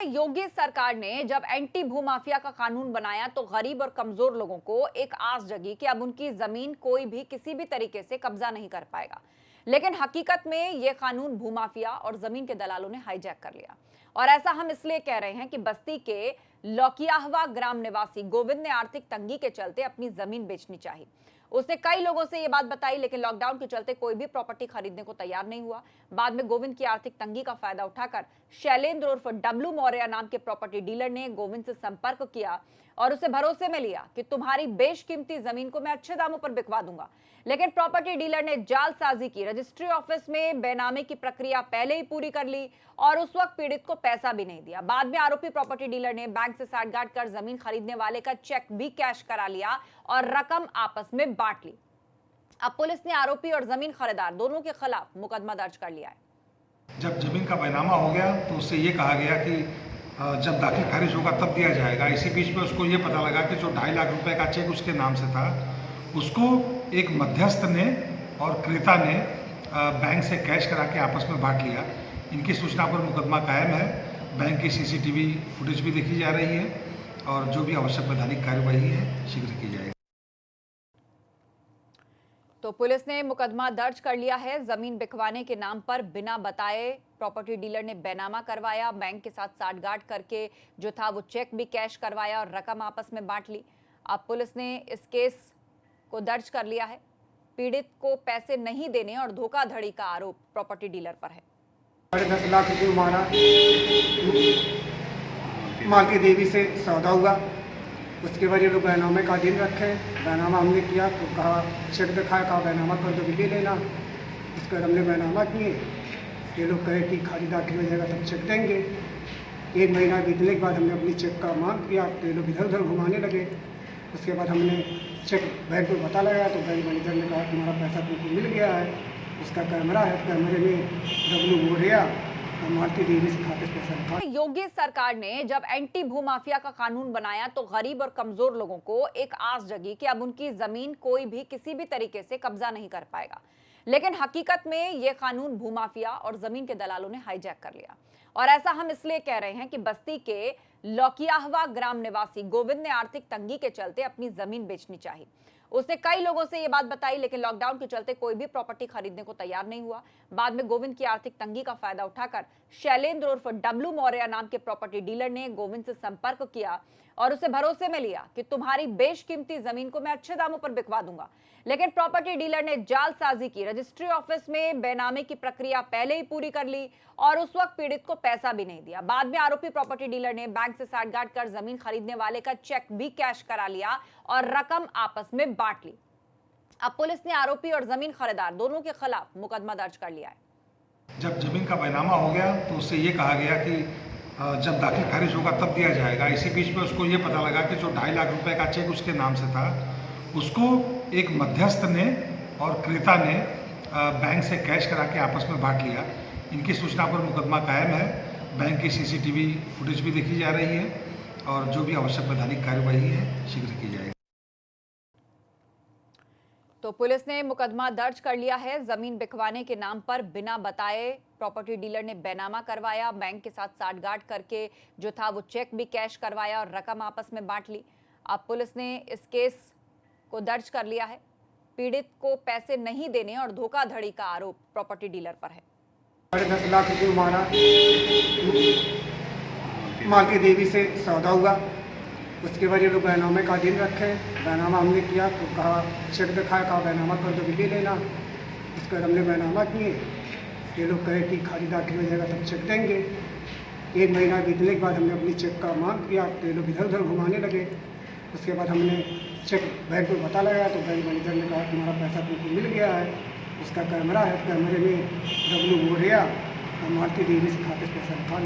योगी सरकार ने जब एंटी भूमाफिया का कानून बनाया तो गरीब और कमजोर लोगों को एक आस जगी कि अब उनकी जमीन कोई भी किसी भी तरीके से कब्जा नहीं कर पाएगा। लेकिन हकीकत में यह कानून भूमाफिया और जमीन के दलालों ने हाईजैक कर लिया। और ऐसा हम इसलिए कह रहे हैं कि बस्ती के लौकियाहवा ग्राम निवासी गोविंद ने आर्थिक तंगी के चलते अपनी जमीन बेचनी चाहिए। उसने कई लोगों से यह बात बताई, लेकिन लॉकडाउन के चलते कोई भी प्रॉपर्टी खरीदने को तैयार नहीं हुआ। बाद में गोविंद की आर्थिक तंगी का फायदा उठाकर शैलेंद्र उर्फ डब्लू मौर्य नाम के प्रॉपर्टी डीलर ने गोविंद से संपर्क किया और उसे भरोसे में लिया कि तुम्हारी बेशकीमती जमीन को मैं अच्छे दामों पर बिकवा दूंगा। लेकिन प्रॉपर्टी डीलर ने जालसाजी की, रजिस्ट्री ऑफिस में बेनामे की प्रक्रिया पहले ही पूरी कर ली और उस वक्त पीड़ित को पैसा भी नहीं दिया। बाद में आरोपी प्रॉपर्टी डीलर ने बैंक से साठगांठ कर जमीन खरीदने वाले का चेक भी कैश करा लिया और रकम आपस में बांट ली। अब पुलिस ने आरोपी और जमीन खरीदार दोनों के खिलाफ मुकदमा दर्ज कर लिया है। जब जमीन का बैनामा हो गया तो उससे ये कहा गया कि जब दाखिल खारिज होगा तब दिया जाएगा। इसी बीच में उसको ये पता लगा कि जो 2.5 लाख रुपए का चेक उसके नाम से था, उसको एक मध्यस्थ ने और क्रेता ने बैंक से कैश करा के आपस में बांट लिया। इनकी सूचना पर मुकदमा कायम है। बैंक की सीसीटीवी फुटेज भी देखी जा रही है और जो भी आवश्यक वैधानिक कार्यवाही है शीघ्र की जाएगी। तो पुलिस ने मुकदमा दर्ज कर लिया है। जमीन बिकवाने के नाम पर बिना बताए प्रॉपर्टी डीलर ने बैनामा करवाया, बैंक के साथ साठगांठ करके जो था वो चेक भी कैश करवाया और रकम आपस में बांट ली। अब पुलिस ने इस केस को दर्ज कर लिया है। पीड़ित को पैसे नहीं देने और धोखाधड़ी का आरोप प्रॉपर्टी डीलर पर है। 10 लाख रुपये हमारा मालती देवी से सौदा हुआ। उसके बाद ये लोग बैनामे का दिन रखे। बैनामा हमने किया तो कहा चेक दिखाया, कहा बैनामा कर दो ले लेना। उसके बाद हमने बैनामा किए। ये लोग कहे कि खाली दाखिल हो जाएगा तब चेक देंगे। 1 महीना बीतने के बाद हमने अपनी चेक का मांग किया तो ये लोग इधर उधर घुमाने लगे। उसके बाद हमने चेक बैंक में पता लगाया तो बैंक मैनेजर ने कहा तुम्हारा पैसा तुमको मिल गया है। उसका कैमरा है, कैमरे में डब्लू मौर्य और मालती देवी से खाते पैसा रखा। योगी सरकार ने जब एंटी भूमाफिया का कानून बनाया तो गरीब और कमजोर लोगों को एक आस जगी कि अब उनकी जमीन कोई भी किसी भी तरीके से कब्जा नहीं कर पाएगा। लेकिन हकीकत में यह कानून भूमाफिया और जमीन के दलालों ने हाईजैक कर लिया। और ऐसा हम इसलिए कह रहे हैं कि बस्ती के लौकियाहवा ग्राम निवासी गोविंद ने आर्थिक तंगी के चलते अपनी जमीन बेचनी चाहिए। उसने कई लोगों से यह बात बताई, लेकिन लॉकडाउन के चलते कोई भी प्रॉपर्टी खरीदने को तैयार नहीं हुआ। बाद में गोविंद की आर्थिक तंगी का फायदा उठाकर शैलेंद्र उर्फ डब्लू मौर्य नाम के प्रॉपर्टी डीलर ने गोविंद से संपर्क किया और उसे भरोसे में लिया कि तुम्हारी बेशकीमती जमीन को मैं अच्छे दामों पर बिकवा दूंगा। लेकिन प्रॉपर्टी डीलर ने जालसाजी की, रजिस्ट्री ऑफिस में बेनामे की प्रक्रिया पहले ही पूरी कर ली और उस वक्त पीड़ित को पैसा भी नहीं दिया। बाद में आरोपी प्रॉपर्टी डीलर ने बैंक से साठगांठ कर जमीन खरीदने वाले का चेक भी कैश करा लिया और रकम आपस में बांट ली। अब पुलिस ने आरोपी और जमीन खरीदार दोनों के खिलाफ मुकदमा दर्ज कर लिया है। जब जमीन का बैनामा हो गया तो उससे ये कहा गया कि जब दाखिल खारिज होगा तब दिया जाएगा। इसी बीच में उसको ये पता लगा कि जो 2.5 लाख रुपए का चेक उसके नाम से था, उसको एक मध्यस्थ ने और क्रेता ने बैंक से कैश करा के आपस में बांट लिया। इनकी सूचना पर मुकदमा कायम है। बैंक की सीसीटीवी फुटेज भी देखी जा रही है और जो भी आवश्यक वैधानिक कार्यवाही है शीघ्र की जाएगी। तो पुलिस ने मुकदमा दर्ज कर लिया है। जमीन बिकवाने के नाम पर बिना बताए प्रॉपर्टी डीलर ने बैनामा करवाया, बैंक के साथ साठगांठ करके जो था वो चेक भी कैश करवाया और रकम आपस में बांट ली। अब पुलिस ने इस केस को दर्ज कर लिया है। पीड़ित को पैसे नहीं देने और धोखाधड़ी का आरोप प्रॉपर्टी डीलर पर है। 10 लाख रुपये हमारा मालती देवी से सौदा हुआ। उसके बाद ये लोग बैनामे का दिन रखे। बैनामा हमने किया तो कहा चेक दिखाया, कहा बैनामा कर दो ले लेना। उसके बाद हमने बैनामा किए। ये लोग कहे कि खाली दाखिल हो जाएगा तब चेक देंगे। 1 महीना बीतने के बाद हमने अपनी चेक का मांग किया तो ये लोग इधर उधर घुमाने लगे। उसके बाद हमने चेक बैंक में पता लगाया तो बैंक मैनेजर ने कहा तुम्हारा पैसा तुमको मिल गया है। उसका कैमरा है, कैमरे में डब्लू मौर्य और मालती देवी से खाते पैसा रखा।